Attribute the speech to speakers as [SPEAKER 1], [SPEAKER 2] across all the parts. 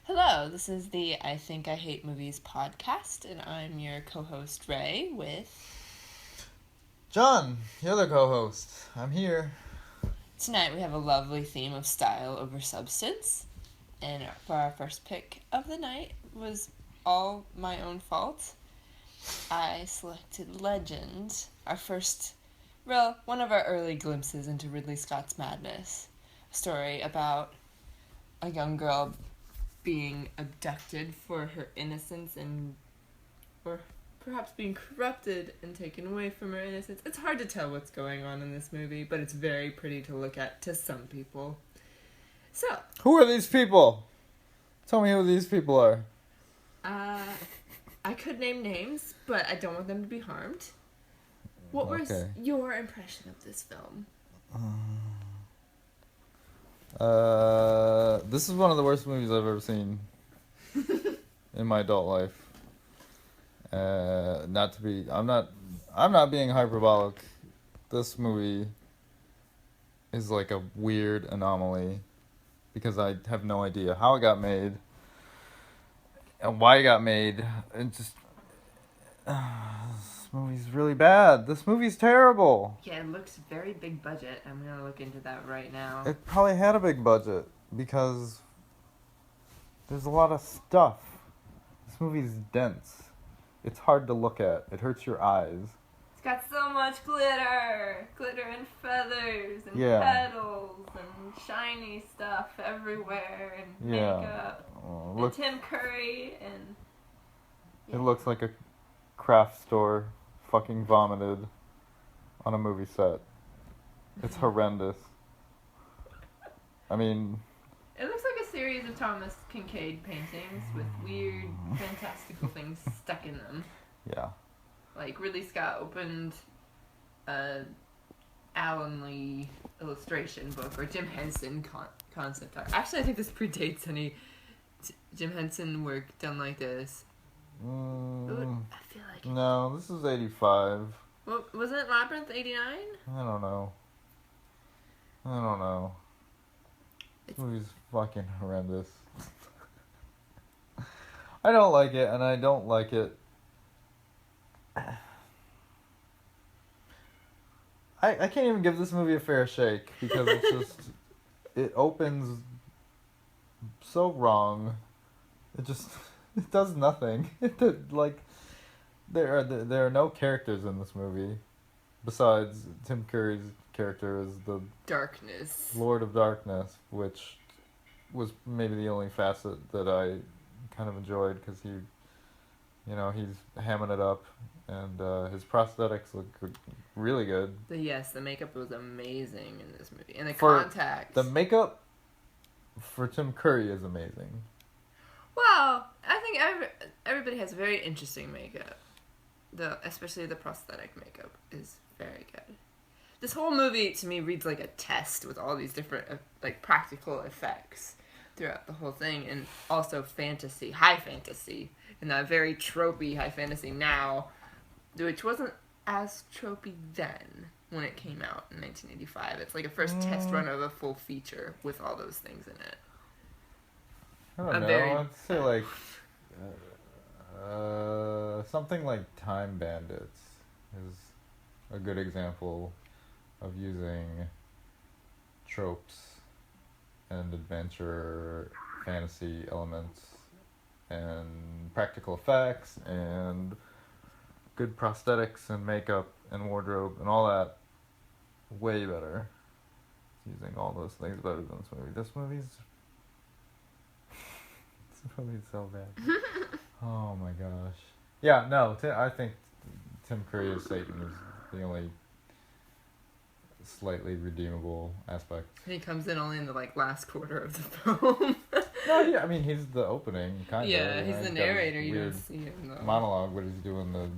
[SPEAKER 1] Hello, this is the I Think I Hate Movies podcast, and I'm your co-host Ray with...
[SPEAKER 2] John, the other co-host. I'm here.
[SPEAKER 1] Tonight we have a lovely theme of style over substance, and for our first pick of the night was all my own fault. I selected Legend, one of our early glimpses into Ridley Scott's madness. A story about a young girl being abducted for her innocence or perhaps being corrupted and taken away from her innocence. It's hard to tell what's going on in this movie, but it's very pretty to look at to some people. So,
[SPEAKER 2] who are these people? Tell me who these people are.
[SPEAKER 1] I could name names, but I don't want them to be harmed. What was your impression of this film?
[SPEAKER 2] This is one of the worst movies I've ever seen in my adult life. I'm not being hyperbolic. This movie is like a weird anomaly because I have no idea how it got made and why it got made. This movie's really bad. This movie's terrible.
[SPEAKER 1] Yeah, it looks very big budget. I'm gonna look into that right now.
[SPEAKER 2] It probably had a big budget because there's a lot of stuff. This movie's dense. It's hard to look at. It hurts your eyes.
[SPEAKER 1] It's got so much glitter. Glitter and feathers and petals and shiny stuff everywhere and makeup. And Tim Curry and... Yeah.
[SPEAKER 2] It looks like a craft store fucking vomited on a movie set. It's horrendous. I mean...
[SPEAKER 1] It looks like a series of Thomas Kincaid paintings with weird, fantastical things stuck in them.
[SPEAKER 2] Yeah.
[SPEAKER 1] Like Ridley Scott opened a Alan Lee illustration book or Jim Henson concept art. Actually, I think this predates any Jim Henson work done like this. I feel like
[SPEAKER 2] no, this is 85.
[SPEAKER 1] Well, wasn't Labyrinth 89?
[SPEAKER 2] I don't know. This movie's fucking horrendous. I don't like it, and I don't like it. I can't even give this movie a fair shake because it's just... It opens so wrong. It does nothing. There are no characters in this movie besides Tim Curry's character as the
[SPEAKER 1] Darkness.
[SPEAKER 2] Lord of Darkness, which was maybe the only facet that I kind of enjoyed because he's hamming it up and his prosthetics look really good.
[SPEAKER 1] The makeup was amazing in this movie. And the contacts.
[SPEAKER 2] The makeup for Tim Curry is amazing.
[SPEAKER 1] Well, I think everybody has very interesting makeup. Especially the prosthetic makeup is very good. This whole movie, to me, reads like a test with all these different, practical effects throughout the whole thing. And also fantasy, high fantasy. And that very tropey high fantasy now, which wasn't as tropey then when it came out in 1985. It's like a first test run of a full feature with all those things in it.
[SPEAKER 2] I don't know. I'd say something like Time Bandits is a good example of using tropes and adventure fantasy elements and practical effects and good prosthetics and makeup and wardrobe and all that way better. It's using all those things better than this movie. This movie's so bad. Oh my gosh. Yeah, no, I think Tim Curry as Satan is the only slightly redeemable aspect.
[SPEAKER 1] He comes in only in the last quarter of the film.
[SPEAKER 2] No, yeah, I mean he's the opening kind of.
[SPEAKER 1] Yeah, he's the narrator. You don't see him though.
[SPEAKER 2] Monologue, but he's doing the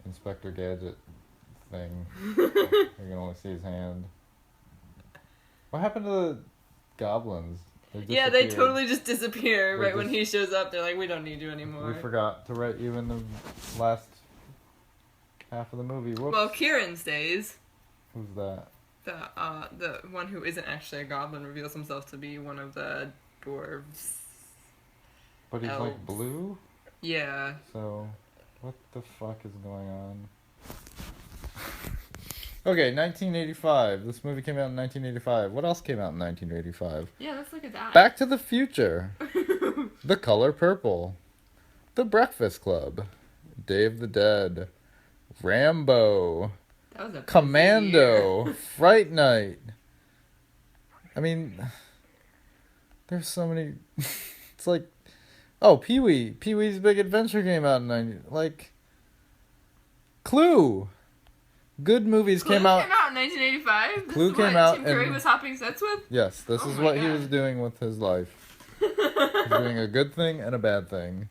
[SPEAKER 2] Inspector Gadget thing. You can only see his hand. What happened to the goblins?
[SPEAKER 1] Yeah, they totally just disappear when he shows up. They're like, we don't need you anymore.
[SPEAKER 2] We forgot to write you in the last half of the movie. Whoops.
[SPEAKER 1] Well, Kieran stays.
[SPEAKER 2] Who's that?
[SPEAKER 1] The one who isn't actually a goblin reveals himself to be one of the dwarves.
[SPEAKER 2] But he's like
[SPEAKER 1] Elves.
[SPEAKER 2] blue?
[SPEAKER 1] Yeah.
[SPEAKER 2] So, what the fuck is going on? Okay, 1985. This movie came out in 1985. What else came out in 1985?
[SPEAKER 1] Yeah, let's look at that.
[SPEAKER 2] Back to the Future. The Color Purple. The Breakfast Club. Day of the Dead. Rambo.
[SPEAKER 1] That was a busy
[SPEAKER 2] Commando.
[SPEAKER 1] year.
[SPEAKER 2] Fright Night. I mean, there's so many. It's like, oh, Pee-wee. Pee-wee's Big Adventure came out in 90. Like, Clue. Good movies
[SPEAKER 1] Clue
[SPEAKER 2] came out.
[SPEAKER 1] Came out in 1985.
[SPEAKER 2] Clue
[SPEAKER 1] This is
[SPEAKER 2] came
[SPEAKER 1] what
[SPEAKER 2] out
[SPEAKER 1] Tim Curry
[SPEAKER 2] in-
[SPEAKER 1] was hopping sets with.
[SPEAKER 2] Yes, this
[SPEAKER 1] Oh
[SPEAKER 2] is
[SPEAKER 1] my
[SPEAKER 2] what he
[SPEAKER 1] God.
[SPEAKER 2] was doing with his life. He's doing a good thing and a bad thing.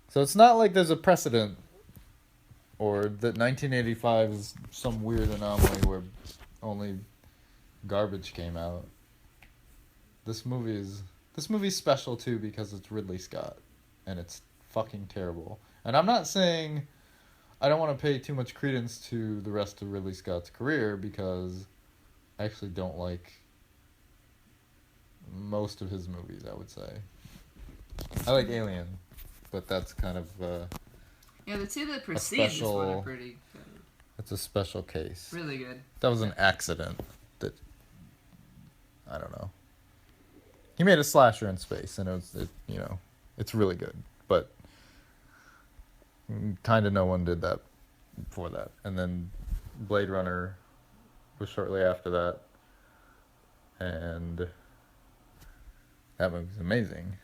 [SPEAKER 2] So it's not like there's a precedent or that 1985 is some weird anomaly where only garbage came out. This movie's special too because it's Ridley Scott and it's fucking terrible. And I'm not saying I don't want to pay too much credence to the rest of Ridley Scott's career because I actually don't like most of his movies, I would say. I like Alien, but that's kind of
[SPEAKER 1] Yeah, the two that precede this one
[SPEAKER 2] special-
[SPEAKER 1] are pretty good.
[SPEAKER 2] it's a special case.
[SPEAKER 1] Really good.
[SPEAKER 2] That was an accident that I don't know. He made a slasher in space and it's really good, but kind of no one did that before that. And then Blade Runner was shortly after that. And that movie's amazing.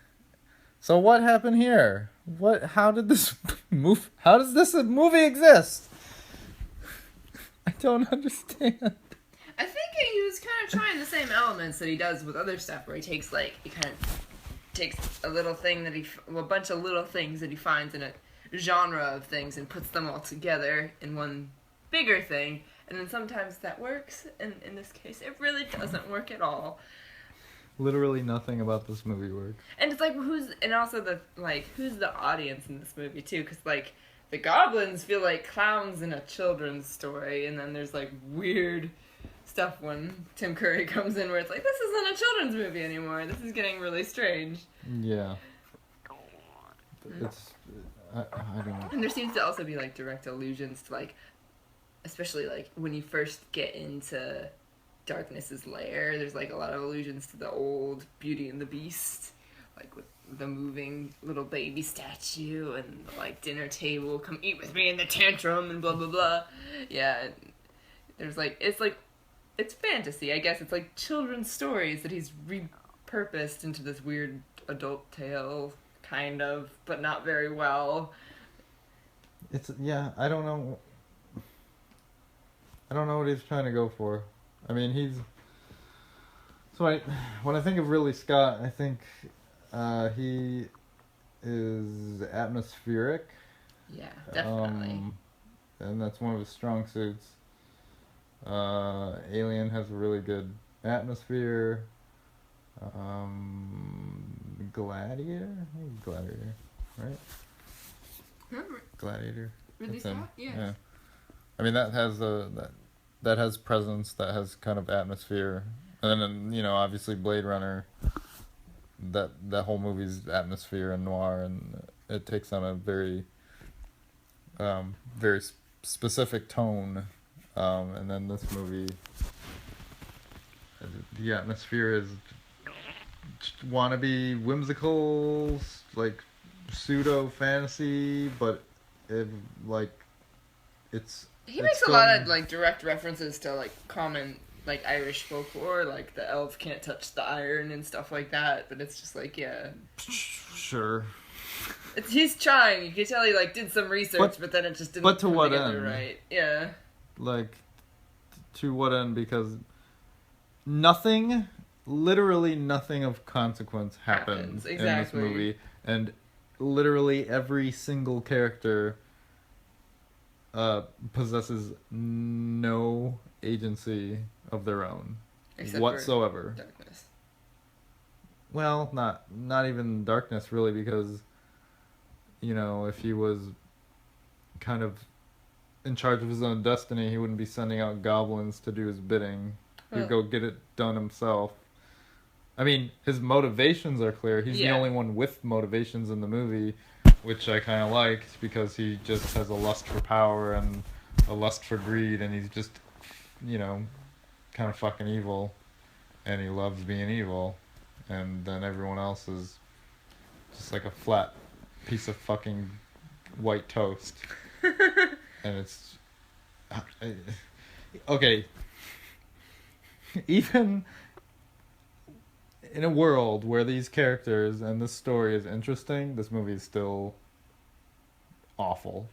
[SPEAKER 2] So what happened here? How does this movie exist? I don't understand.
[SPEAKER 1] I think he was kind of trying the same elements that he does with other stuff, where he takes a little thing a bunch of little things that he finds in a genre of things and puts them all together in one bigger thing, and then sometimes that works, and in this case, it really doesn't work at all.
[SPEAKER 2] Literally nothing about this movie works.
[SPEAKER 1] And it's like, who's the audience in this movie too? Because like the goblins feel like clowns in a children's story, and then there's like weird stuff when Tim Curry comes in where it's like, this isn't a children's movie anymore. This is getting really strange.
[SPEAKER 2] Yeah. It's I don't know.
[SPEAKER 1] And there seems to also be like direct allusions to like, especially like when you first get into Darkness's Lair, there's like a lot of allusions to the old Beauty and the Beast, like with the moving little baby statue and the, like, dinner table, come eat with me in the tantrum and blah blah blah. Yeah, there's like it's fantasy, I guess. It's like children's stories that he's repurposed into this weird adult tale, kind of, but not very well.
[SPEAKER 2] I don't know. I don't know what he's trying to go for. I mean, when I think of Ridley Scott, I think he is atmospheric.
[SPEAKER 1] Yeah, definitely.
[SPEAKER 2] And that's one of his strong suits. Alien has a really good atmosphere. Gladiator, right? Gladiator.
[SPEAKER 1] Ridley
[SPEAKER 2] That's him.
[SPEAKER 1] Scott? Yes.
[SPEAKER 2] Yeah. I mean, that has presence, that has kind of atmosphere, and then obviously Blade Runner. That whole movie's atmosphere and noir, and it takes on a very, very specific tone, and then this movie, the atmosphere is wannabe whimsical, like pseudo fantasy, but it's.
[SPEAKER 1] He makes a lot of like direct references to like common like Irish folklore, like the elf can't touch the iron and stuff like that. But it's just like, yeah,
[SPEAKER 2] Sure.
[SPEAKER 1] he's trying. You can tell he like did some research, but then it just didn't.
[SPEAKER 2] But to
[SPEAKER 1] come
[SPEAKER 2] what
[SPEAKER 1] together
[SPEAKER 2] end?
[SPEAKER 1] Right? Yeah.
[SPEAKER 2] Like, to what end? Because nothing, literally nothing of consequence happens
[SPEAKER 1] Exactly.
[SPEAKER 2] in this movie, and literally every single character possesses no agency of their own
[SPEAKER 1] Except
[SPEAKER 2] whatsoever.
[SPEAKER 1] For Darkness.
[SPEAKER 2] Well, not even Darkness really, because if he was kind of in charge of his own destiny, he wouldn't be sending out goblins to do his bidding. He'd go get it done himself. I mean, his motivations are clear. He's the
[SPEAKER 1] Yeah.
[SPEAKER 2] only one with motivations in the movie, which I kind of liked because he just has a lust for power and a lust for greed, and he's just, you know, kind of fucking evil, and he loves being evil, and then everyone else is just like a flat piece of fucking white toast, and it's okay. Even in a world where these characters and this story is interesting, this movie is still awful.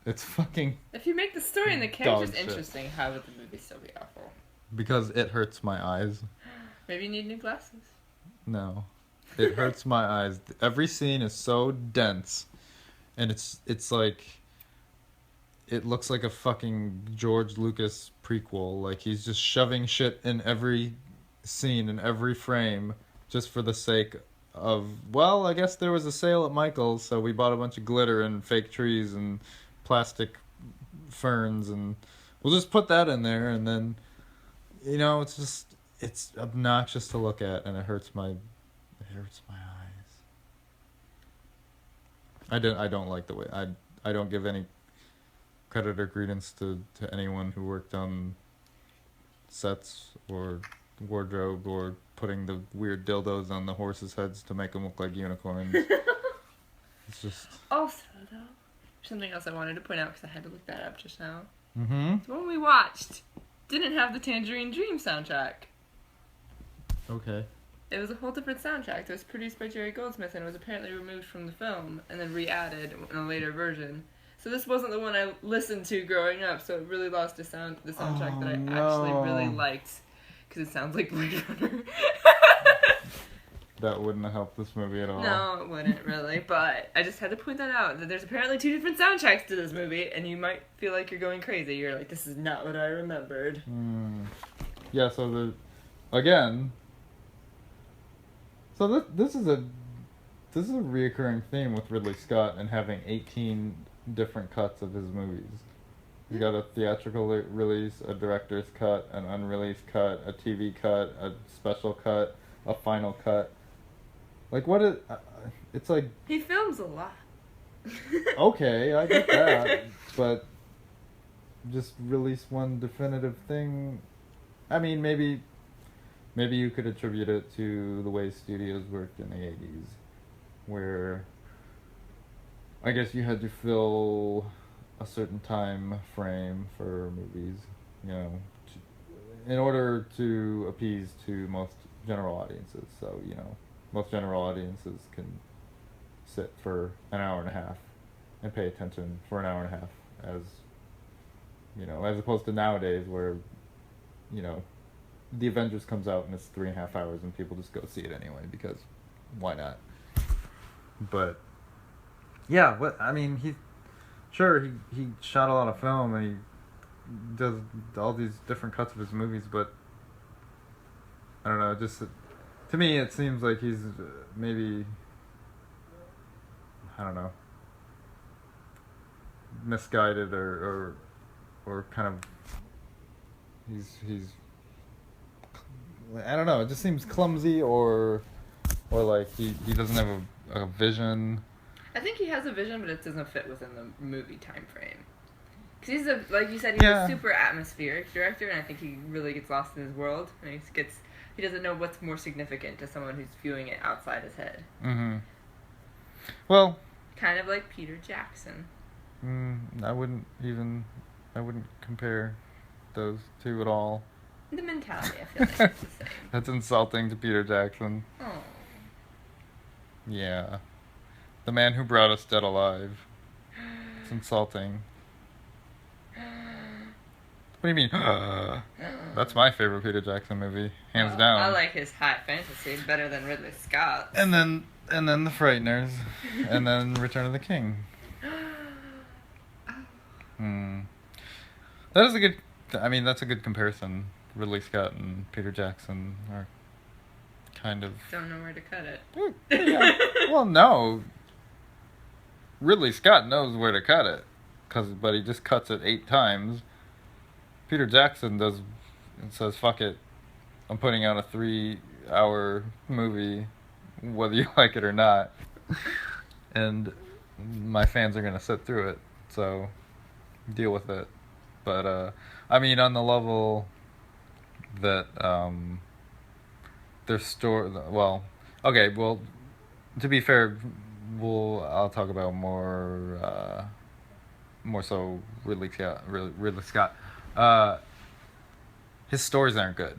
[SPEAKER 2] It's fucking
[SPEAKER 1] If you make the story and the
[SPEAKER 2] dog
[SPEAKER 1] characters
[SPEAKER 2] shit.
[SPEAKER 1] interesting, how would the movie still be awful?
[SPEAKER 2] Because it hurts my eyes.
[SPEAKER 1] Maybe you need new glasses.
[SPEAKER 2] No. It hurts my eyes. Every scene is so dense, and it's like it looks like a fucking George Lucas prequel. Like he's just shoving shit in every scene, in every frame, just for the sake of, well, I guess there was a sale at Michael's, so we bought a bunch of glitter and fake trees and plastic ferns, and we'll just put that in there, and then, you know, it's obnoxious to look at, and it hurts my eyes. I don't like the way I don't give any credit or credence to anyone who worked on sets or wardrobe or putting the weird dildos on the horses' heads to make them look like unicorns. It's just
[SPEAKER 1] Also, though, something else I wanted to point out because I had to look that up just now.
[SPEAKER 2] mm-hmm.
[SPEAKER 1] The one we watched didn't have the Tangerine Dream soundtrack.
[SPEAKER 2] Okay.
[SPEAKER 1] It was a whole different soundtrack that was produced by Jerry Goldsmith and was apparently removed from the film and then re-added in a later version. So this wasn't the one I listened to growing up, so it really lost the soundtrack that I actually really liked because it sounds like Blade Runner.
[SPEAKER 2] That wouldn't have helped this movie at all.
[SPEAKER 1] No, it wouldn't really, but I just had to point that out, that there's apparently 2 different soundtracks to this movie, and you might feel like you're going crazy. You're like, this is not what I remembered.
[SPEAKER 2] Yeah, so again, so this is a reoccurring theme with Ridley Scott and having 18 different cuts of his movies. You got a theatrical release, a director's cut, an unreleased cut, a TV cut, a special cut, a final cut. Like what is? It's like
[SPEAKER 1] He films a lot.
[SPEAKER 2] okay, I get that, but just release one definitive thing. I mean, maybe you could attribute it to the way studios worked in the 80s, where I guess you had to fill a certain time frame for movies, you know, in order to appease to most general audiences. So, you know, most general audiences can sit for an hour and a half and pay attention for an hour and a half, as, you know, as opposed to nowadays where, you know, the Avengers comes out and it's 3.5 hours and people just go see it anyway because why not? But yeah, what I mean, he shot a lot of film and he does all these different cuts of his movies, but I don't know, just to me it seems like he's maybe, I don't know, misguided or kind of he's I don't know, it just seems clumsy or like he doesn't have a vision.
[SPEAKER 1] I think he has a vision, but it doesn't fit within the movie time frame. Because he's like you said, he's a super atmospheric director, and I think he really gets lost in his world, and he doesn't know what's more significant to someone who's viewing it outside his head.
[SPEAKER 2] Mm-hmm. Well,
[SPEAKER 1] kind of like Peter Jackson.
[SPEAKER 2] I wouldn't compare those two at all.
[SPEAKER 1] The mentality, I feel like, is the same.
[SPEAKER 2] That's insulting to Peter Jackson.
[SPEAKER 1] Oh.
[SPEAKER 2] Yeah. The man who brought us Dead Alive. It's insulting. What do you mean? That's my favorite Peter Jackson movie, hands down.
[SPEAKER 1] I like his high fantasy better than Ridley Scott.
[SPEAKER 2] And then The Frighteners, and then Return of the King. That is a good. I mean, that's a good comparison. Ridley Scott and Peter Jackson are kind of.
[SPEAKER 1] Don't know where to cut it.
[SPEAKER 2] Yeah. Well, no. Ridley Scott knows where to cut it. but he just cuts it 8 times. Peter Jackson does and says, "Fuck it, I'm putting out a 3-hour movie, whether you like it or not, and my fans are gonna sit through it, so deal with it." But I mean, on the level that their story, well, okay, well, to be fair, I'll talk about more so Ridley Scott. His stories aren't good.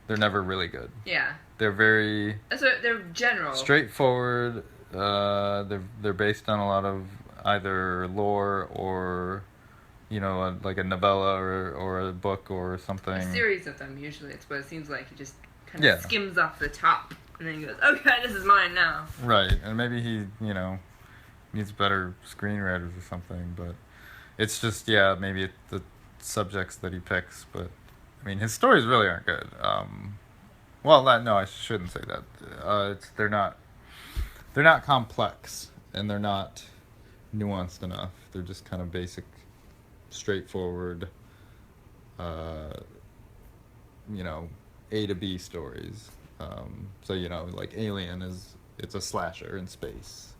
[SPEAKER 2] They're never really good.
[SPEAKER 1] Yeah.
[SPEAKER 2] They're very
[SPEAKER 1] So they're general.
[SPEAKER 2] straightforward. They're based on a lot of either lore or, like a novella or a book or something.
[SPEAKER 1] A series of them, usually. It's what it seems like. He just kind of skims off the top and then he goes, okay, this is mine now.
[SPEAKER 2] Right, and maybe he, needs better screenwriters or something, but it's just, maybe the subjects that he picks, but, I mean, his stories really aren't good. No, I shouldn't say that. They're not complex, and they're not nuanced enough. They're just kind of basic, straightforward, A to B stories. So, like Alien it's a slasher in space,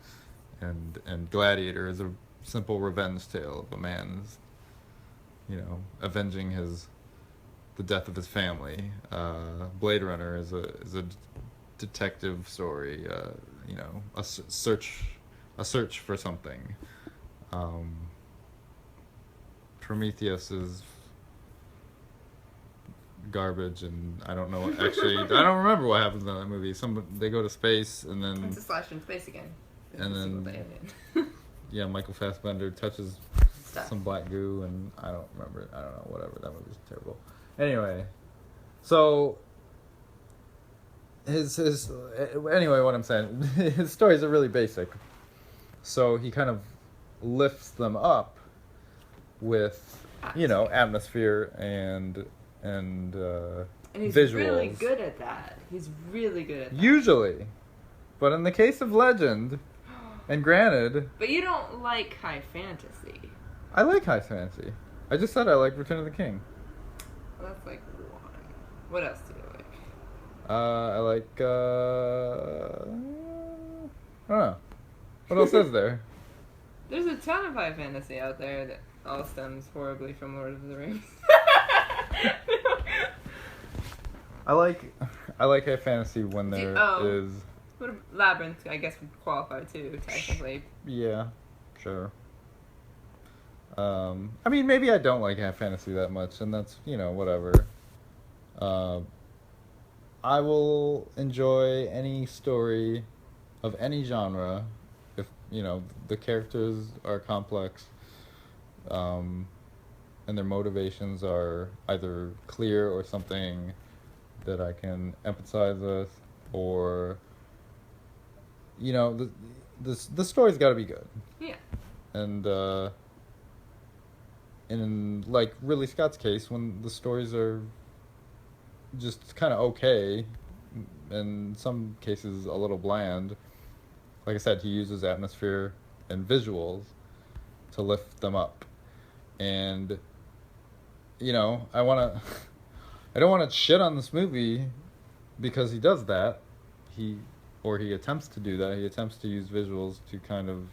[SPEAKER 2] and Gladiator is a simple revenge tale of a man's, avenging the death of his family. Blade Runner is a detective story. A search for something. Prometheus is garbage, and I don't know. Actually, I don't remember what happens in that movie. They go to space, and then
[SPEAKER 1] it's a slasher in space again.
[SPEAKER 2] And then Michael Fassbender touches some black goo, and I don't remember it. I don't know. Whatever. That movie's terrible. Anyway, so anyway, what I'm saying, his stories are really basic. So he kind of lifts them up with, atmosphere and
[SPEAKER 1] he's
[SPEAKER 2] visuals.
[SPEAKER 1] really good at that. He's really good at that.
[SPEAKER 2] Usually. But in the case of Legend, and granted...
[SPEAKER 1] But you don't like high fantasy.
[SPEAKER 2] I like high fantasy. I just said I like Return of the King.
[SPEAKER 1] Well, that's like one. What else do you like?
[SPEAKER 2] I like, I don't know. What else is there?
[SPEAKER 1] There's a ton of high fantasy out there that all stems horribly from Lord of the Rings.
[SPEAKER 2] I like high fantasy when there is...
[SPEAKER 1] What Labyrinth, I guess, would qualify too, technically.
[SPEAKER 2] Yeah, sure. I mean, maybe I don't like high fantasy that much, and that's, whatever. I will enjoy any story of any genre if, the characters are complex, and their motivations are either clear or something that I can empathize with, or, the story's got to be good.
[SPEAKER 1] Yeah.
[SPEAKER 2] And in like Ridley Scott's case, when the stories are just kind of okay, in some cases a little bland, like I said, he uses atmosphere and visuals to lift them up. And I don't want to shit on this movie because he does that. He attempts to do that. He attempts to use visuals to kind of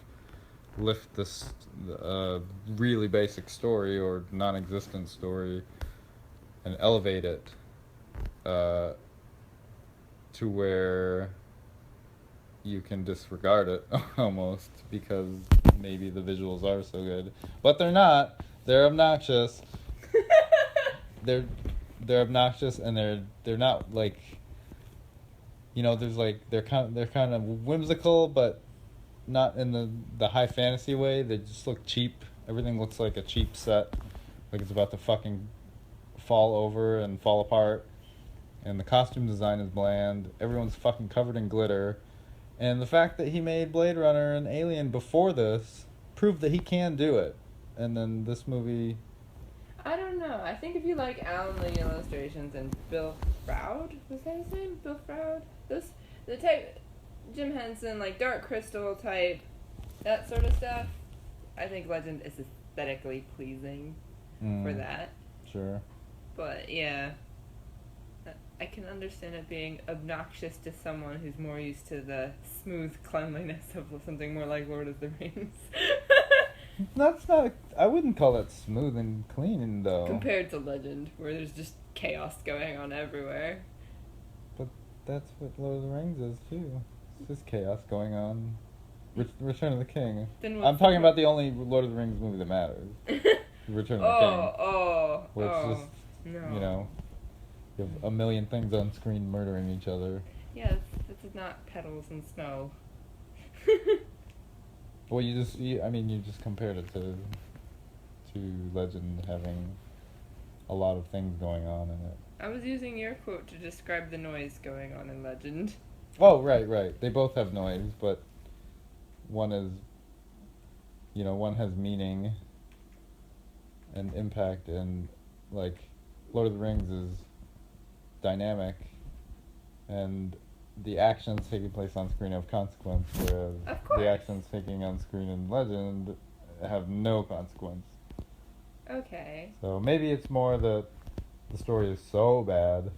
[SPEAKER 2] lift this really basic story or non-existent story and elevate it to where you can disregard it almost because maybe the visuals are so good, but they're not. They're obnoxious. they're obnoxious, and they're not like, there's like they're kind of whimsical, but not in the high fantasy way. They just look cheap. Everything looks like a cheap set, like it's about to fucking fall over and fall apart. And the costume design is bland. Everyone's fucking covered in glitter. And the fact that he made Blade Runner and Alien before this proved that he can do it. And then this movie...
[SPEAKER 1] I don't know. I think if you like Alan Lee illustrations and Bill Froud, was that his name? Bill Froud? The type... Jim Henson, like Dark Crystal type, that sort of stuff. I think Legend is aesthetically pleasing for
[SPEAKER 2] Mm,
[SPEAKER 1] that.
[SPEAKER 2] sure.
[SPEAKER 1] But yeah, I can understand it being obnoxious to someone who's more used to the smooth cleanliness of something more like Lord of the Rings.
[SPEAKER 2] That's not. I wouldn't call it smooth and clean though.
[SPEAKER 1] Compared to Legend, where there's just chaos going on everywhere.
[SPEAKER 2] But that's what Lord of the Rings is too. It's just chaos going on. Return of the King.
[SPEAKER 1] Then what's
[SPEAKER 2] I'm talking about the only Lord of the Rings movie that matters. Return of the King. Where it's just, you
[SPEAKER 1] no.
[SPEAKER 2] know, you have a million things on screen murdering each other.
[SPEAKER 1] Yes, this is not petals and snow.
[SPEAKER 2] Well, I mean, you just compared it to Legend having a lot of things going on in it.
[SPEAKER 1] I was using your quote to describe the noise going on in Legend.
[SPEAKER 2] Oh, right, right. They both have noise, but one is, one has meaning and impact, and like Lord of the Rings is dynamic, and the actions taking place on screen have consequence, whereas
[SPEAKER 1] Of course.
[SPEAKER 2] the actions taking on screen in Legend have no consequence.
[SPEAKER 1] Okay.
[SPEAKER 2] So maybe it's more that the story is so bad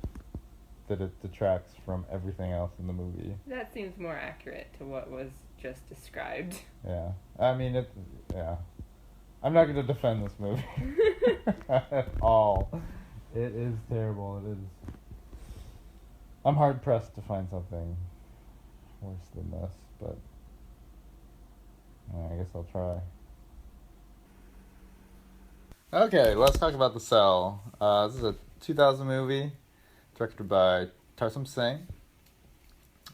[SPEAKER 2] that it detracts from everything else in the movie.
[SPEAKER 1] That seems more accurate to what was just described.
[SPEAKER 2] Yeah. I mean, yeah. I'm not going to defend this movie at all. It is terrible. It is. I'm hard pressed to find something worse than this, but I guess I'll try. Okay, let's talk about The Cell. This is a 2000 movie directed by Tarsum Singh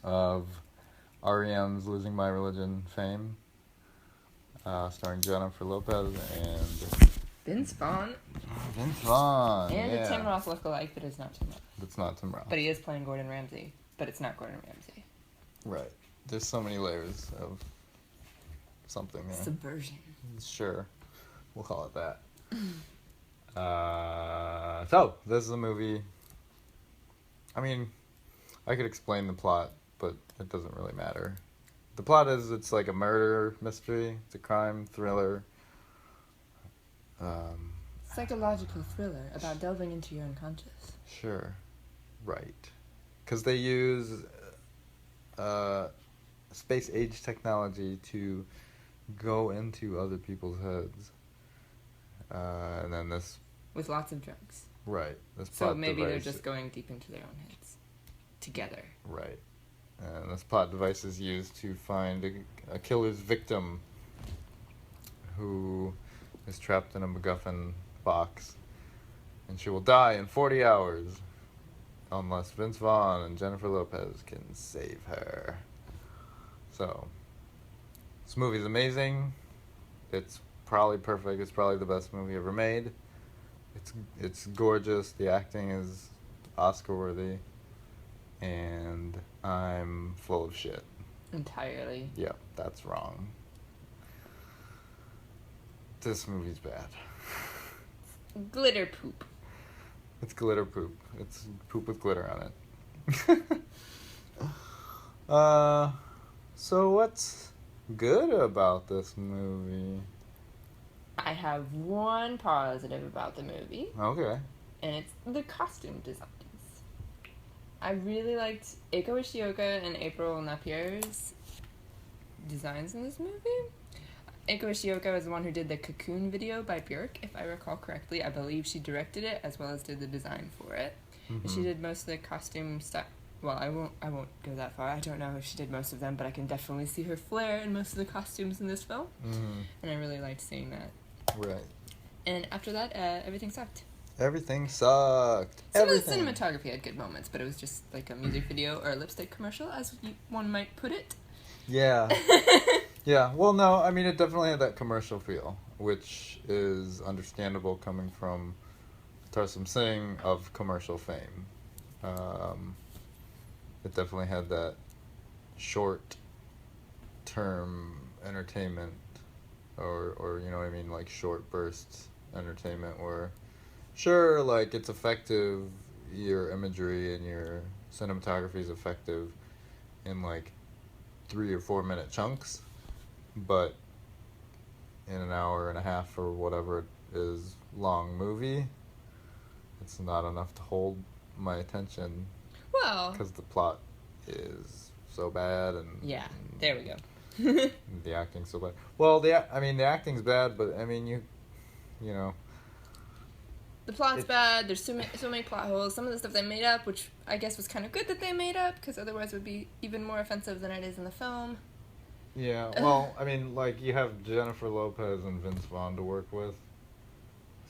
[SPEAKER 2] of REM's Losing My Religion fame, starring Jennifer Lopez and
[SPEAKER 1] Vince Vaughn.
[SPEAKER 2] Vince Vaughn.
[SPEAKER 1] And
[SPEAKER 2] yeah.
[SPEAKER 1] a Tim Roth lookalike, but it's not Tim Roth.
[SPEAKER 2] It's not Tim Roth.
[SPEAKER 1] But he is playing Gordon Ramsay, but it's not Gordon Ramsay.
[SPEAKER 2] Right. There's so many layers of something there.
[SPEAKER 1] Subversion.
[SPEAKER 2] Sure. We'll call it that. So, this is a movie. I mean, I could explain the plot, but it doesn't really matter. The plot is it's like a murder mystery. It's a crime thriller.
[SPEAKER 1] Psychological thriller about delving into your unconscious.
[SPEAKER 2] Sure. Right. Because they use space-age technology to go into other people's heads. And then this...
[SPEAKER 1] With lots of drugs.
[SPEAKER 2] Right. This
[SPEAKER 1] So
[SPEAKER 2] plot
[SPEAKER 1] maybe
[SPEAKER 2] device,
[SPEAKER 1] they're just going deep into their own heads. Together.
[SPEAKER 2] Right. And this plot device is used to find a killer's victim who is trapped in a MacGuffin box. And she will die in 40 hours unless Vince Vaughn and Jennifer Lopez can save her. So, this movie's amazing. It's probably perfect. It's probably the best movie ever made. It's gorgeous. The acting is Oscar worthy. And I'm full of shit.
[SPEAKER 1] Entirely.
[SPEAKER 2] Yep, that's wrong. This movie's bad.
[SPEAKER 1] Glitter poop.
[SPEAKER 2] It's glitter poop. It's poop with glitter on it. So what's good about this movie?
[SPEAKER 1] I have one positive about the movie,
[SPEAKER 2] Okay.
[SPEAKER 1] and it's the costume designs. I really liked Eiko Ishioka and April Napier's designs in this movie. Eiko Ishioka is the one who did the Cocoon video by Björk, if I recall correctly. I believe she directed it as well as did the design for it.
[SPEAKER 2] Mm-hmm.
[SPEAKER 1] And she did most of the costume stuff. Well, I won't go that far. I don't know if she did most of them, but I can definitely see her flair in most of the costumes in this film.
[SPEAKER 2] Mm-hmm.
[SPEAKER 1] And I really liked seeing that.
[SPEAKER 2] Right.
[SPEAKER 1] And after that, everything sucked.
[SPEAKER 2] Everything sucked.
[SPEAKER 1] Some
[SPEAKER 2] Everything.
[SPEAKER 1] of the cinematography had good moments, but it was just like a music video or a lipstick commercial, as one might put it.
[SPEAKER 2] Yeah. Yeah. Well, no, I mean, it definitely had that commercial feel, which is understandable coming from Tarsum Singh of commercial fame. It definitely had that short-term entertainment, or you know what I mean, like short bursts entertainment where, sure, like it's effective, your imagery and your cinematography is effective in like 3 or 4 minute chunks, but in an hour and a half or whatever it is long movie, it's not enough to hold my attention
[SPEAKER 1] Well,
[SPEAKER 2] because the plot is so bad and
[SPEAKER 1] yeah, there we go.
[SPEAKER 2] the acting's so bad. Well, the acting's bad, but I mean you know.
[SPEAKER 1] The plot's bad. There's so many plot holes. Some of the stuff they made up, which I guess was kind of good that they made up, because otherwise it would be even more offensive than it is in the film.
[SPEAKER 2] Yeah, well, I mean, like, you have Jennifer Lopez and Vince Vaughn to work with,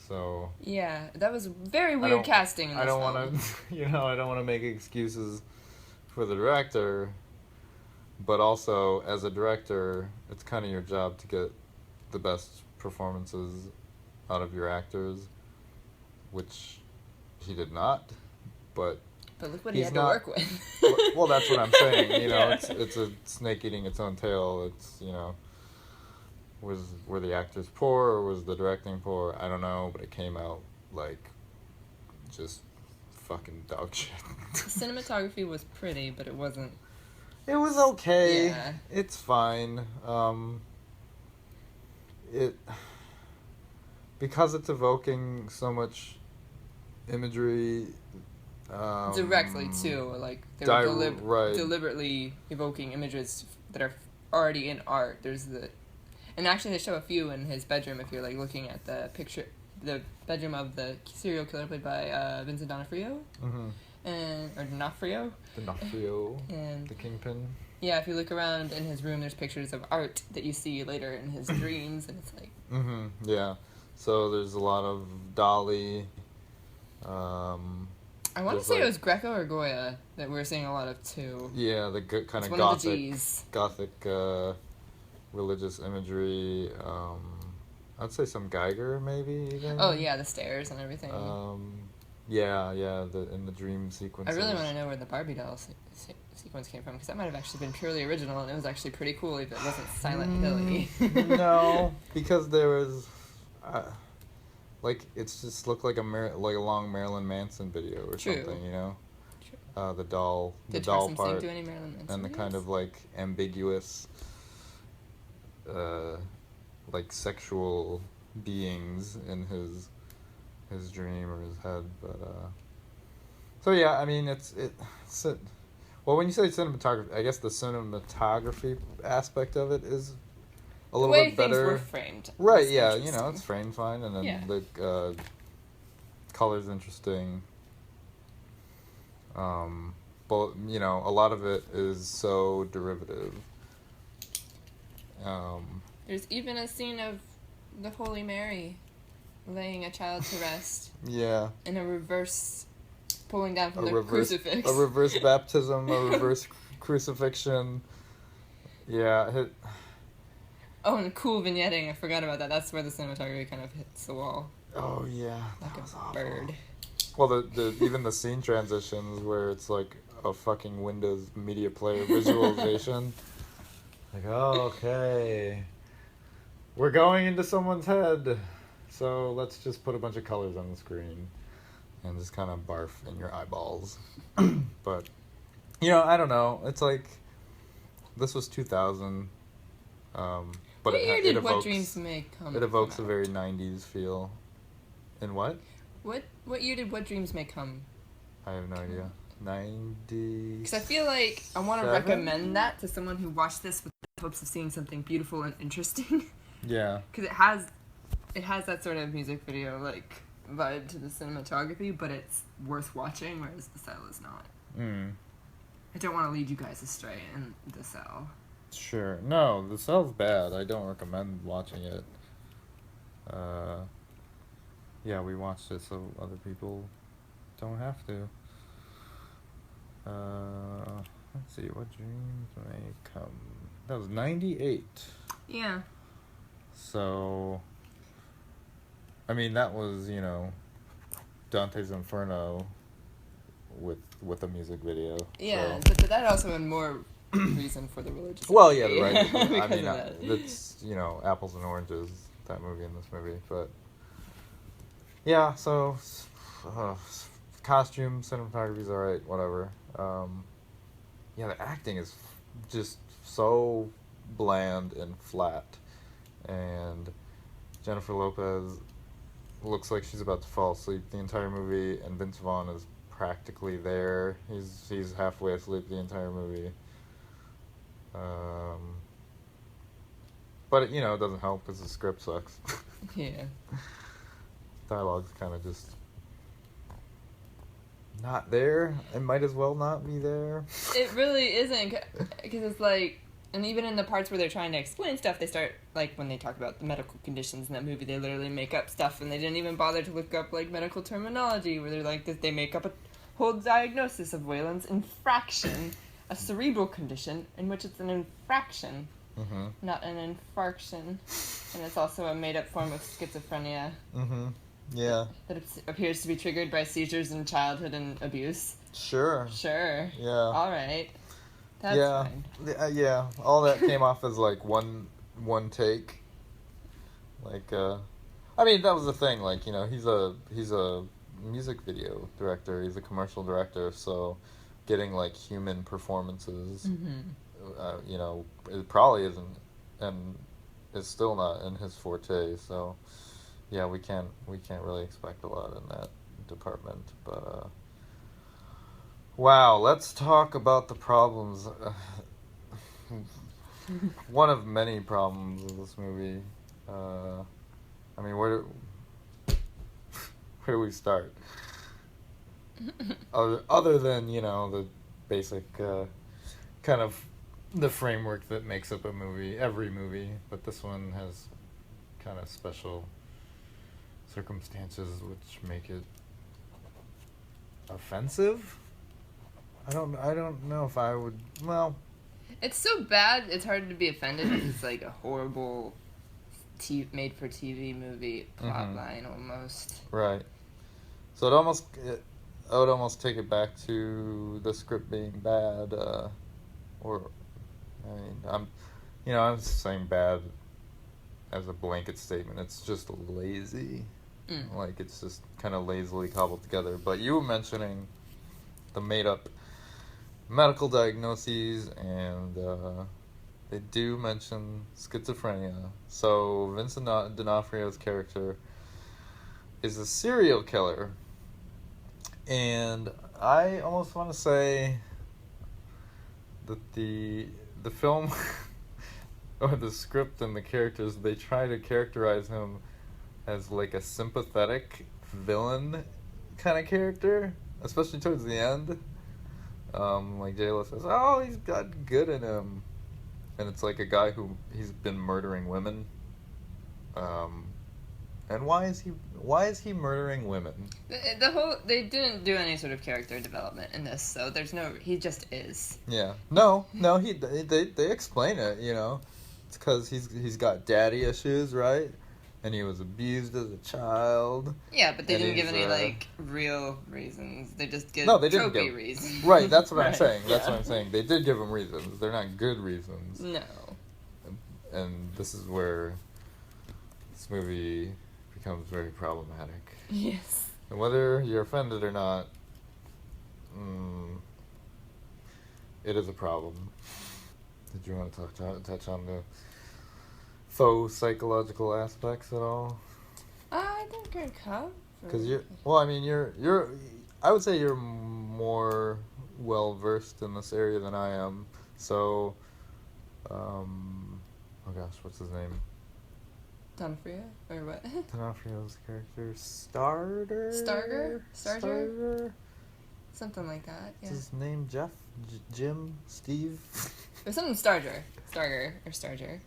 [SPEAKER 2] so...
[SPEAKER 1] Yeah, that was very weird casting in this film.
[SPEAKER 2] I don't want to, I don't want to make excuses for the director, but also, as a director, it's kind of your job to get the best performances out of your actors, which he did not, but
[SPEAKER 1] look what he had to work with.
[SPEAKER 2] Well, that's what I'm saying.
[SPEAKER 1] Yeah.
[SPEAKER 2] It's a snake eating its own tail. It's were the actors poor or was the directing poor? I don't know, but it came out like just fucking dog shit.
[SPEAKER 1] Cinematography was pretty, but it wasn't.
[SPEAKER 2] It was okay.
[SPEAKER 1] Yeah.
[SPEAKER 2] It's fine. Because it's evoking so much imagery.
[SPEAKER 1] Directly too, like they were deliberately evoking images that are already in art. And actually they show a few in his bedroom if you're like looking at the bedroom of the serial killer played by Vincent D'Onofrio, or D'Onofrio.
[SPEAKER 2] D'Onofrio,
[SPEAKER 1] and
[SPEAKER 2] the Kingpin.
[SPEAKER 1] Yeah, if you look around in his room, there's pictures of art that you see later in his dreams, and it's like.
[SPEAKER 2] Yeah, so there's a lot of Dali.
[SPEAKER 1] I want to say it was Greco or Goya that we were seeing a lot of too.
[SPEAKER 2] Yeah, the kind of gothic religious imagery. I'd say some Geiger maybe even.
[SPEAKER 1] Oh yeah, the stairs and everything.
[SPEAKER 2] Yeah, in the dream sequences.
[SPEAKER 1] I really want to know where the Barbie doll sequence came from, because that might have actually been purely original, and it was actually pretty cool if it wasn't Silent Hilly.
[SPEAKER 2] No, because there was. It's just looked like a long Marilyn Manson video or something, True. The doll part,
[SPEAKER 1] do any Marilyn Manson
[SPEAKER 2] and the
[SPEAKER 1] videos?
[SPEAKER 2] kind of ambiguous, sexual beings in his dream or his head, but so yeah, I mean well, when you say cinematography, I guess the cinematography aspect of it is a little bit better.
[SPEAKER 1] The way things were framed.
[SPEAKER 2] Right, yeah, it's framed fine, and then the color's interesting. But, a lot of it is so derivative.
[SPEAKER 1] There's even a scene of the Holy Mary laying a child to rest.
[SPEAKER 2] Yeah.
[SPEAKER 1] In a reverse pulling down from the crucifix.
[SPEAKER 2] A reverse baptism, a reverse crucifixion. Yeah,
[SPEAKER 1] Oh, and cool vignetting. I forgot about that. That's where the cinematography kind of hits the wall.
[SPEAKER 2] Oh, yeah.
[SPEAKER 1] Like a bird.
[SPEAKER 2] Well, the even the scene transitions where it's like a fucking Windows Media Player visualization. Like, oh, okay. We're going into someone's head. So let's just put a bunch of colors on the screen. And just kind of barf in your eyeballs. But, I don't know. It's like, this was 2000. But
[SPEAKER 1] what year did What Dreams May Come?
[SPEAKER 2] It evokes a very 90s feel. In what?
[SPEAKER 1] What year did What Dreams May Come?
[SPEAKER 2] I have no idea. 90.
[SPEAKER 1] Because I feel like I want to recommend that to someone who watched this with the hopes of seeing something beautiful and interesting.
[SPEAKER 2] Yeah.
[SPEAKER 1] Because it has that sort of music video vibe to the cinematography, but it's worth watching, whereas The Cell is not. I don't want to lead you guys astray in The Cell.
[SPEAKER 2] Sure. No, The Cell's bad. I don't recommend watching it. Yeah, we watched it so other people don't have to. Let's see, What Dreams May Come. That was 98.
[SPEAKER 1] Yeah.
[SPEAKER 2] So, I mean, that was, Dante's Inferno with a music video.
[SPEAKER 1] Yeah,
[SPEAKER 2] so.
[SPEAKER 1] but that also had more reason for the religious.
[SPEAKER 2] Well, yeah, right. I mean,
[SPEAKER 1] that's
[SPEAKER 2] apples and oranges, that movie and this movie, but yeah. So, costume, cinematography's alright, whatever. Yeah, the acting is just so bland and flat, and Jennifer Lopez looks like she's about to fall asleep the entire movie, and Vince Vaughn is practically there. He's halfway asleep the entire movie. But it doesn't help because the script sucks.
[SPEAKER 1] Yeah.
[SPEAKER 2] Dialogue's kind of just not there. It might as well not be there.
[SPEAKER 1] It really isn't, because it's like, and even in the parts where they're trying to explain stuff, they start, like, when they talk about the medical conditions in that movie, they literally make up stuff, and they didn't even bother to look up, like, medical terminology, where they're like, they make up a whole diagnosis of Wayland's infraction, a cerebral condition, in which it's an infraction, not an infarction, and it's also a made-up form of schizophrenia.
[SPEAKER 2] Yeah.
[SPEAKER 1] That appears to be triggered by seizures in childhood and abuse.
[SPEAKER 2] Sure.
[SPEAKER 1] Yeah. All right. That's fine.
[SPEAKER 2] Yeah. All that came off as like one take. Like, I mean, that was the thing. Like, he's a music video director. He's a commercial director. So, getting like human performances, it probably isn't, and it's still not in his forte. So. Yeah, we can't really expect a lot in that department, but wow, let's talk about the problems. One of many problems of this movie. I mean, where do we start? Other than the basic kind of the framework that makes up every movie, but this one has kind of special circumstances which make it offensive. I don't know if I would. Well,
[SPEAKER 1] it's so bad it's hard to be offended if it's like a horrible made for TV movie plot line almost.
[SPEAKER 2] Right. So I would almost take it back to the script being bad, or I mean I'm saying bad as a blanket statement. It's just lazy. Like, it's just kind of lazily cobbled together. But you were mentioning the made-up medical diagnoses, and they do mention schizophrenia. So Vincent D'Onofrio's character is a serial killer. And I almost want to say that the film or the script and the characters, they try to characterize him as like a sympathetic villain kind of character, especially towards the end. Like J-Lo says, "Oh, he's got good in him," and it's like a guy he's been murdering women. And why is he murdering women?
[SPEAKER 1] They didn't do any sort of character development in this, so he just is.
[SPEAKER 2] Yeah, no, they explain it. It's because he's got daddy issues, right? And he was abused as a child.
[SPEAKER 1] Yeah, but they didn't give any, like, real reasons. They just give trophy reasons.
[SPEAKER 2] Right, that's what I'm saying. That's what I'm saying. They did give him reasons. They're not good reasons.
[SPEAKER 1] No.
[SPEAKER 2] And this is where this movie becomes very problematic.
[SPEAKER 1] Yes.
[SPEAKER 2] And whether you're offended or not, it is a problem. Did you want to touch on the faux psychological aspects at all?
[SPEAKER 1] I think you're covered.
[SPEAKER 2] Because you're I would say you're more well versed in this area than I am. So, oh gosh, what's his name?
[SPEAKER 1] D'Onofrio or what?
[SPEAKER 2] D'Onofrio's character, Starter.
[SPEAKER 1] Something like that. Yeah.
[SPEAKER 2] Is his name Jeff? Jim? Steve?
[SPEAKER 1] There's something Starger.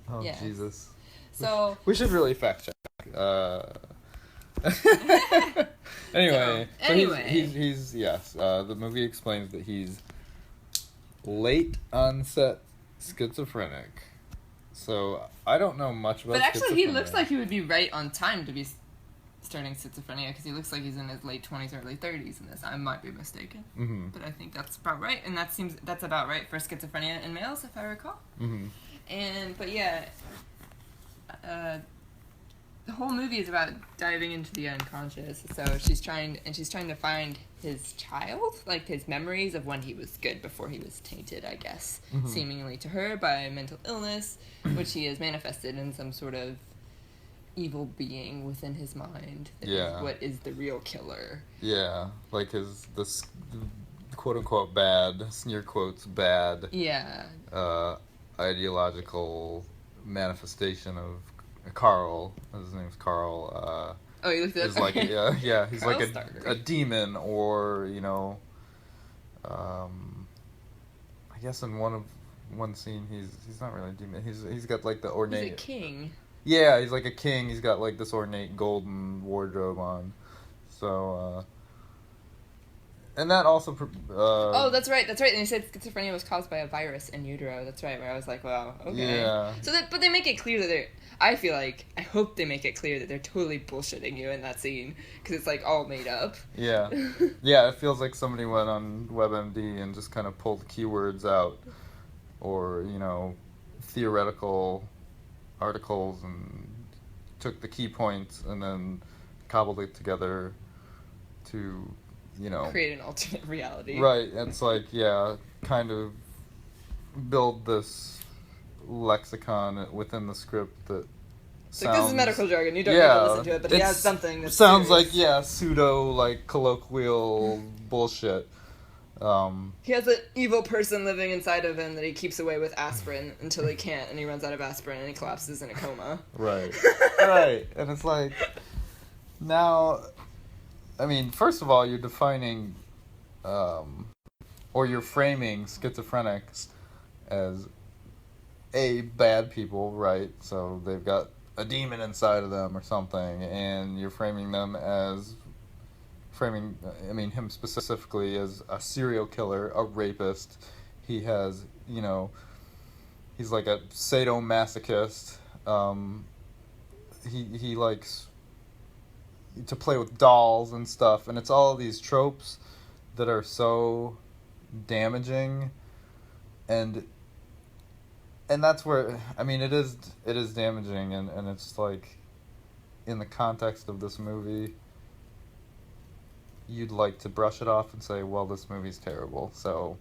[SPEAKER 2] Oh,
[SPEAKER 1] yeah.
[SPEAKER 2] Jesus.
[SPEAKER 1] So
[SPEAKER 2] we should really fact check. Anyway, he's yes. The movie explains that he's late onset schizophrenic. So I don't know much about.
[SPEAKER 1] But actually, he looks like he would be right on time to be starting schizophrenia, because he looks like he's in his late 20s, early 30s in this. I might be mistaken, but I think that's about right, and that's about right for schizophrenia in males, if I recall. But yeah, the whole movie is about diving into the unconscious. So she's trying to find his child, like his memories of when he was good before he was tainted, I guess, seemingly to her by mental illness, which he has manifested in some sort of evil being within his mind that
[SPEAKER 2] Yeah.
[SPEAKER 1] is what is the real killer.
[SPEAKER 2] Yeah, like this quote unquote bad, sneer quotes bad,
[SPEAKER 1] Yeah.
[SPEAKER 2] uh, ideological manifestation of Carl. His name's Carl.
[SPEAKER 1] Oh, you looked
[SPEAKER 2] Is
[SPEAKER 1] at
[SPEAKER 2] like he's
[SPEAKER 1] Carl
[SPEAKER 2] like
[SPEAKER 1] Starker.
[SPEAKER 2] a demon, or I guess in one scene he's not really a demon. He's got like the ornate.
[SPEAKER 1] He's a king.
[SPEAKER 2] Yeah, he's like a king. He's got like this ornate golden wardrobe on. So, and that also.
[SPEAKER 1] Oh, that's right. And he said schizophrenia was caused by a virus in utero. That's right. Where I was like, wow, okay.
[SPEAKER 2] Yeah.
[SPEAKER 1] But they make it clear that they're. I feel like I hope they make it clear that they're totally bullshitting you in that scene because it's like all made up.
[SPEAKER 2] Yeah. Yeah, it feels like somebody went on WebMD and just kind of pulled keywords out, or theoretical articles, and took the key points and then cobbled it together to
[SPEAKER 1] create an alternate reality.
[SPEAKER 2] Right. It's like, kind of build this lexicon within the script that sounds...
[SPEAKER 1] Like, this is medical jargon. You don't need to listen to it, but he has something that
[SPEAKER 2] sounds
[SPEAKER 1] serious.
[SPEAKER 2] like, pseudo, like, colloquial bullshit.
[SPEAKER 1] He has an evil person living inside of him that he keeps away with aspirin until he can't, and he runs out of aspirin and he collapses in a coma.
[SPEAKER 2] Right. Right. And it's like, now, I mean, first of all, you're defining, or you're framing schizophrenics as bad people, right? So they've got a demon inside of them or something, and you're framing them as him specifically as a serial killer, a rapist. He has, he's like a sadomasochist. He likes to play with dolls and stuff, and it's all of these tropes that are so damaging, and that's where, it is damaging, and it's like, in the context of this movie, you'd like to brush it off and say, well, this movie's terrible, so...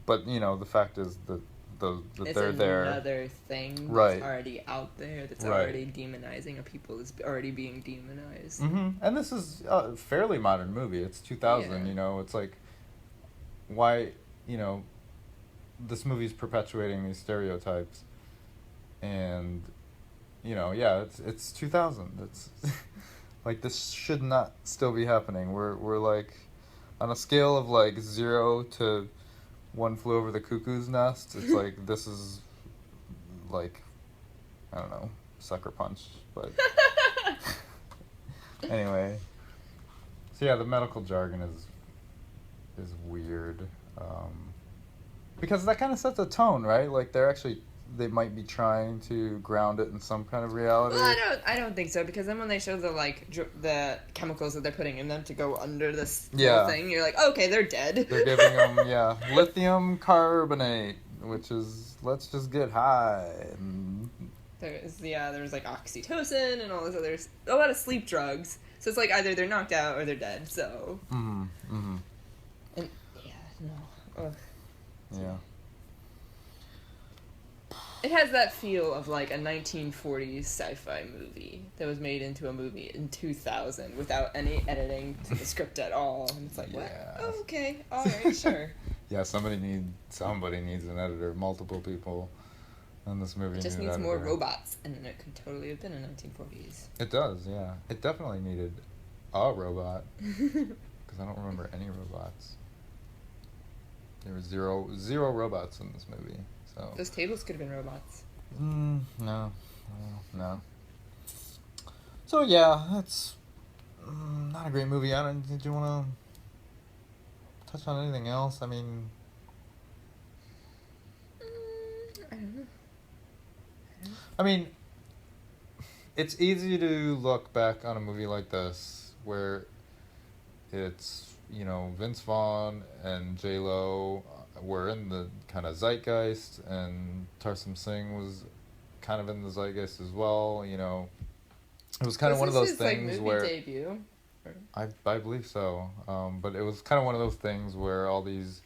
[SPEAKER 2] But, the fact is that they're there.
[SPEAKER 1] It's another thing that's
[SPEAKER 2] right.
[SPEAKER 1] already out there, that's
[SPEAKER 2] right.
[SPEAKER 1] already demonizing a people that's already being demonized.
[SPEAKER 2] Mm-hmm. And this is a fairly modern movie. It's 2000, it's like, why, this movie's perpetuating these stereotypes, and, it's 2000. It's... like, this should not still be happening. We're like, on a scale of like 0 to One Flew Over the Cuckoo's Nest, it's like, this is like, I don't know, Sucker Punch, but anyway. So the medical jargon is weird, because that kind of sets a tone, right? Like, they might be trying to ground it in some kind of reality.
[SPEAKER 1] Well, I don't think so, because then when they show the the chemicals that they're putting in them to go under this whole thing, you're like, oh, okay, they're dead.
[SPEAKER 2] They're giving them lithium carbonate, which is, let's just get high. And...
[SPEAKER 1] There's like oxytocin and all this a lot of sleep drugs. So it's like either they're knocked out or they're dead. So. And no. Ugh.
[SPEAKER 2] Yeah.
[SPEAKER 1] It has that feel of like a 1940s sci-fi movie that was made into a movie in 2000 without any editing to the script at all. And it's like, what? Oh, okay, all right, sure.
[SPEAKER 2] Somebody needs an editor. Multiple people in this movie.
[SPEAKER 1] It just needs more robots, and then it could totally have been in 1940s.
[SPEAKER 2] It does, yeah. It definitely needed a robot, because I don't remember any robots. There were zero robots in this movie. So.
[SPEAKER 1] Those tables could have been robots.
[SPEAKER 2] No. So that's not a great movie. Did you want to touch on anything else? I mean,
[SPEAKER 1] I don't know.
[SPEAKER 2] It's easy to look back on a movie like this where it's, Vince Vaughn and J-Lo were in the kind of zeitgeist, and Tarsem Singh was kind of in the zeitgeist as well. It was kind of one of those things
[SPEAKER 1] movie
[SPEAKER 2] where
[SPEAKER 1] debut.
[SPEAKER 2] I believe so, but it was kind of one of those things where all these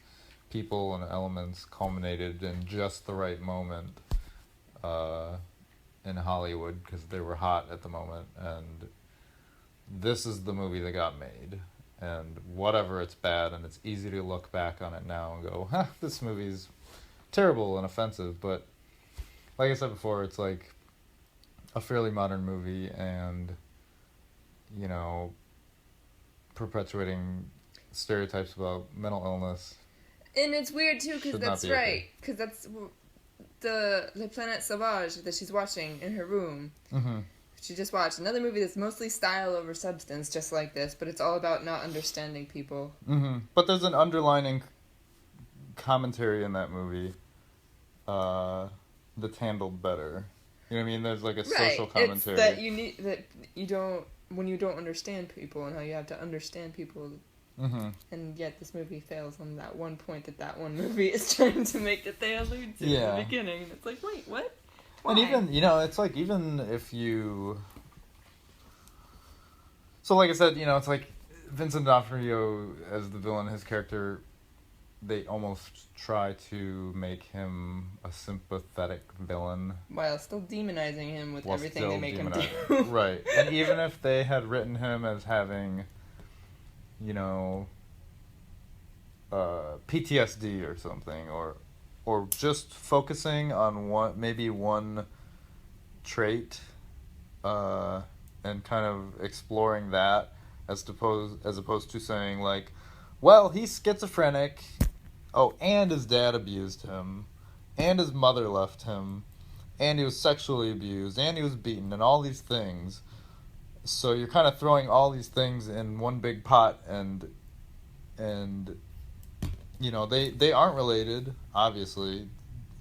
[SPEAKER 2] people and elements culminated in just the right moment, in Hollywood because they were hot at the moment, and this is the movie that got made. And whatever, it's bad, and it's easy to look back on it now and go, huh, this movie's terrible and offensive. But like I said before, it's like a fairly modern movie, and, you know, perpetuating stereotypes about mental illness.
[SPEAKER 1] And it's weird too, because
[SPEAKER 2] Should not
[SPEAKER 1] that's
[SPEAKER 2] be okay.
[SPEAKER 1] right, because that's the Les Planètes Sauvages that she's watching in her room.
[SPEAKER 2] Mm-hmm.
[SPEAKER 1] She just watched another movie that's mostly style over substance, just like this, but it's all about not understanding people.
[SPEAKER 2] Mm-hmm. But there's an underlining commentary in that movie that's handled better. You know what I mean? There's like a social commentary.
[SPEAKER 1] It's that you don't, when you don't understand people and how you have to understand people.
[SPEAKER 2] Mm-hmm.
[SPEAKER 1] And yet this movie fails on that one point that one movie is trying to make that they allude to in the beginning. It's like, wait, what? Why?
[SPEAKER 2] And even, you know, it's like, even if you... So like I said, you know, it's like Vincent D'Onofrio as the villain, his character, they almost try to make him a sympathetic villain.
[SPEAKER 1] While still demonizing him with everything they make him do.
[SPEAKER 2] Right. And even if they had written him as having, you know, PTSD or something, or just focusing on one trait, and kind of exploring that as opposed to saying like, well, he's schizophrenic, and his dad abused him, and his mother left him, and he was sexually abused, and he was beaten, and all these things. So you're kind of throwing all these things in one big pot, and you know, they aren't related, obviously.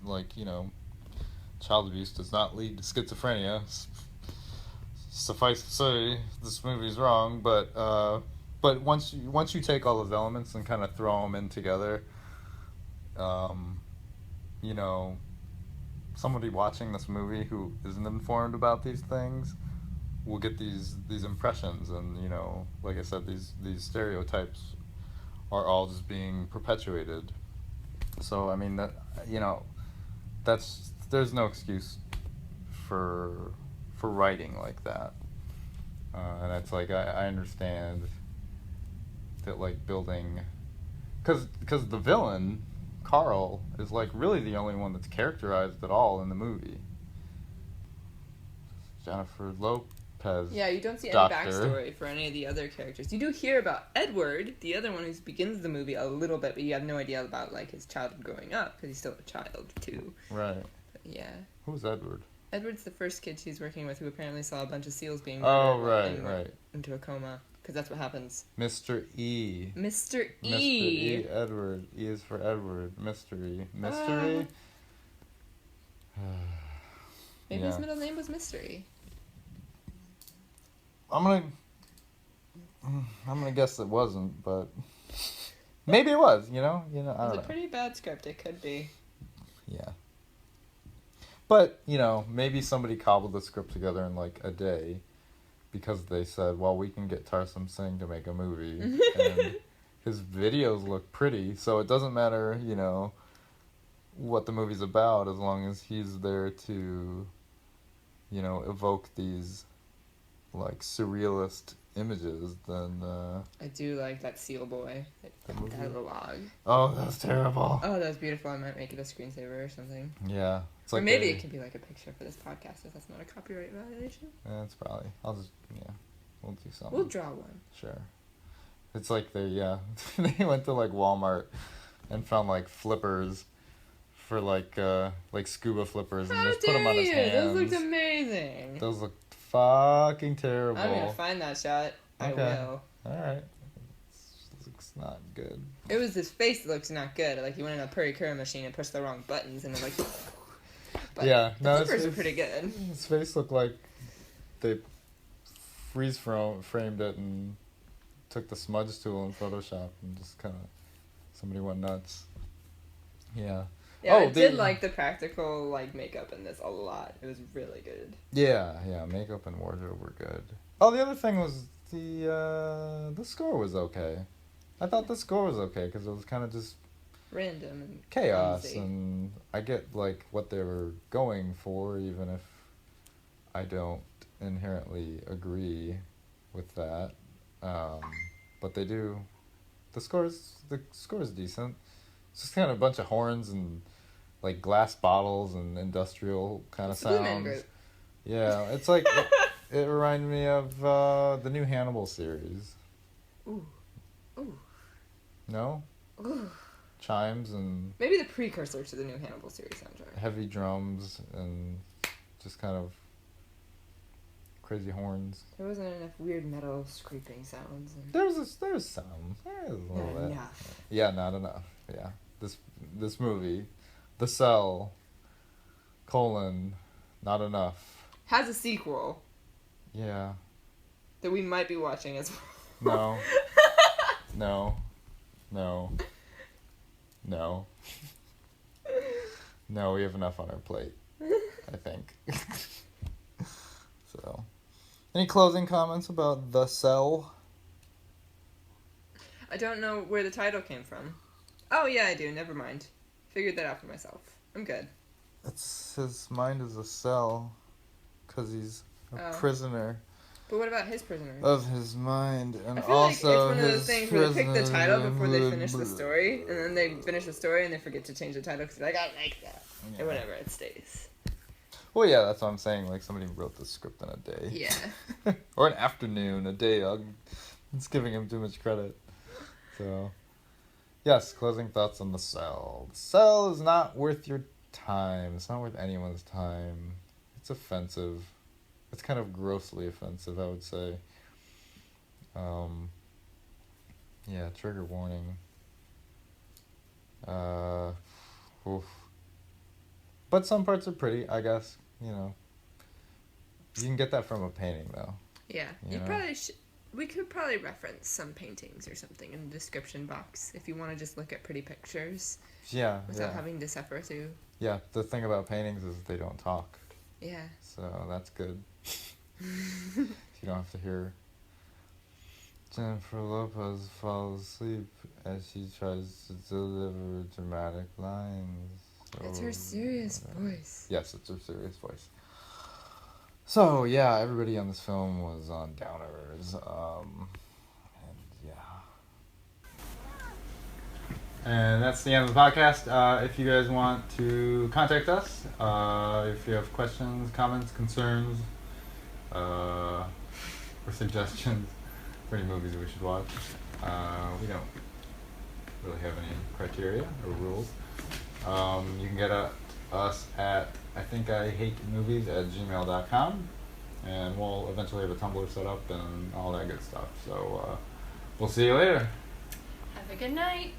[SPEAKER 2] Like, you know, child abuse does not lead to schizophrenia. Suffice to say, this movie's wrong, but once you take all those elements and kind of throw them in together, you know, somebody watching this movie who isn't informed about these things will get these impressions, and, you know, like I said, these stereotypes are all just being perpetuated. So I mean, that, you know, there's no excuse for writing like that, and it's like I understand that, like, building, because the villain Carl is like really the only one that's characterized at all in the movie. Jennifer Lopez.
[SPEAKER 1] Yeah, you don't see any backstory for any of the other characters. You do hear about Edward, the other one who begins the movie, a little bit, but you have no idea about, like, his childhood growing up, because he's still a child, too.
[SPEAKER 2] Right.
[SPEAKER 1] But yeah.
[SPEAKER 2] Who's Edward?
[SPEAKER 1] Edward's the first kid she's working with, who apparently saw a bunch of seals being
[SPEAKER 2] murdered
[SPEAKER 1] went into a coma, because that's what happens.
[SPEAKER 2] Mr. E.
[SPEAKER 1] Mr. E.
[SPEAKER 2] Mr. E. Edward. E is for Edward. Mystery. Mystery?
[SPEAKER 1] Maybe his middle name was Mystery.
[SPEAKER 2] I'm gonna guess it wasn't, but maybe it was. You know. I don't know.
[SPEAKER 1] It's a pretty bad script. It could be.
[SPEAKER 2] Yeah. But, you know, maybe somebody cobbled the script together in like a day, because they said, well, we can get Tarsem Singh to make a movie, and his videos look pretty, so it doesn't matter, you know, what the movie's about, as long as he's there to, you know, evoke these, like, surrealist images, then,
[SPEAKER 1] I do like that seal boy that had a log.
[SPEAKER 2] Oh, that's terrible.
[SPEAKER 1] Oh, that was beautiful. I might make it a screensaver or something.
[SPEAKER 2] Yeah. It's like,
[SPEAKER 1] or maybe it could be like a picture for this podcast if that's not a copyright violation.
[SPEAKER 2] It's probably. We'll do something.
[SPEAKER 1] We'll draw one.
[SPEAKER 2] Sure. It's like they went to, like, Walmart and found, like, flippers for, like scuba flippers, and just put them on his hands.
[SPEAKER 1] Those looked amazing.
[SPEAKER 2] Those look fucking terrible.
[SPEAKER 1] I'm gonna find that shot. Okay. I will.
[SPEAKER 2] Alright. It looks not good.
[SPEAKER 1] It was his face that looks not good. Like, he went in a Purikura machine and pushed the wrong buttons, and like... But
[SPEAKER 2] yeah,
[SPEAKER 1] the flippers were pretty good.
[SPEAKER 2] His face looked like they framed it and took the smudge tool in Photoshop and just kind of... Somebody went nuts. Yeah.
[SPEAKER 1] Yeah, I did like the practical, like, makeup in this a lot. It was really good.
[SPEAKER 2] Yeah, makeup and wardrobe were good. Oh, the other thing was the score was okay. I thought the score was okay, because it was kind of just...
[SPEAKER 1] random and
[SPEAKER 2] chaos,
[SPEAKER 1] clumsy.
[SPEAKER 2] And I get, like, what they were going for, even if I don't inherently agree with that, but they do. The score is decent. It's just kind of a bunch of horns and like glass bottles and industrial kind of
[SPEAKER 1] It's the Blue Man
[SPEAKER 2] sounds.
[SPEAKER 1] Group.
[SPEAKER 2] Yeah, it's like it reminded me of the new Hannibal series.
[SPEAKER 1] Ooh. Ooh.
[SPEAKER 2] No?
[SPEAKER 1] Ooh.
[SPEAKER 2] Chimes and
[SPEAKER 1] Maybe the precursor to the new Hannibal series soundtrack.
[SPEAKER 2] heavy drums and just kind of crazy horns.
[SPEAKER 1] There wasn't enough weird metal scraping sounds. And...
[SPEAKER 2] There's some. There's a little
[SPEAKER 1] not
[SPEAKER 2] bit.
[SPEAKER 1] enough.
[SPEAKER 2] Yeah, not enough. Yeah. This movie, The Cell, not enough.
[SPEAKER 1] Has a sequel
[SPEAKER 2] Yeah.
[SPEAKER 1] that we might be watching as
[SPEAKER 2] No.
[SPEAKER 1] well.
[SPEAKER 2] No. No. No. No, we have enough on our plate, I think. So, any closing comments about The Cell?
[SPEAKER 1] I don't know where the title came from. Oh, yeah, I do. Never mind. Figured that out for myself. I'm good.
[SPEAKER 2] It's his mind is a cell, because he's a prisoner.
[SPEAKER 1] But what about his prisoner?
[SPEAKER 2] Of his mind, and
[SPEAKER 1] I feel
[SPEAKER 2] also
[SPEAKER 1] like it's one of those
[SPEAKER 2] his
[SPEAKER 1] things where they pick the title before they
[SPEAKER 2] prisoner-
[SPEAKER 1] finish the story, and then they finish the story and they forget to change the title because they're like, I like that.
[SPEAKER 2] Yeah.
[SPEAKER 1] And whatever, it stays.
[SPEAKER 2] Well, yeah, that's what I'm saying. Like, somebody wrote the script in a day.
[SPEAKER 1] Yeah.
[SPEAKER 2] Or an afternoon, a day. It's giving him too much credit. So, yes, closing thoughts on The Cell. The Cell is not worth your time. It's not worth anyone's time. It's offensive. It's kind of grossly offensive, I would say. Yeah, trigger warning. Oof. But some parts are pretty, I guess. You know. You can get that from a painting, though.
[SPEAKER 1] Yeah.
[SPEAKER 2] You know?
[SPEAKER 1] Probably we could probably reference some paintings or something in the description box if you want to just look at pretty pictures.
[SPEAKER 2] Yeah,
[SPEAKER 1] without having to suffer through.
[SPEAKER 2] Yeah, the thing about paintings is they don't talk.
[SPEAKER 1] Yeah.
[SPEAKER 2] So that's good. You don't have to hear Jennifer Lopez fall asleep as she tries to deliver dramatic lines.
[SPEAKER 1] It's her serious voice.
[SPEAKER 2] Yes, it's her serious voice. So, yeah, everybody on this film was on downers. And, yeah. And that's the end of the podcast. If you guys want to contact us, if you have questions, comments, concerns, or suggestions for any movies we should watch, we don't really have any criteria or rules. You can get us at ithinkihatemovies@gmail.com, and we'll eventually have a Tumblr set up and all that good stuff. So we'll see you later.
[SPEAKER 1] Have a good night.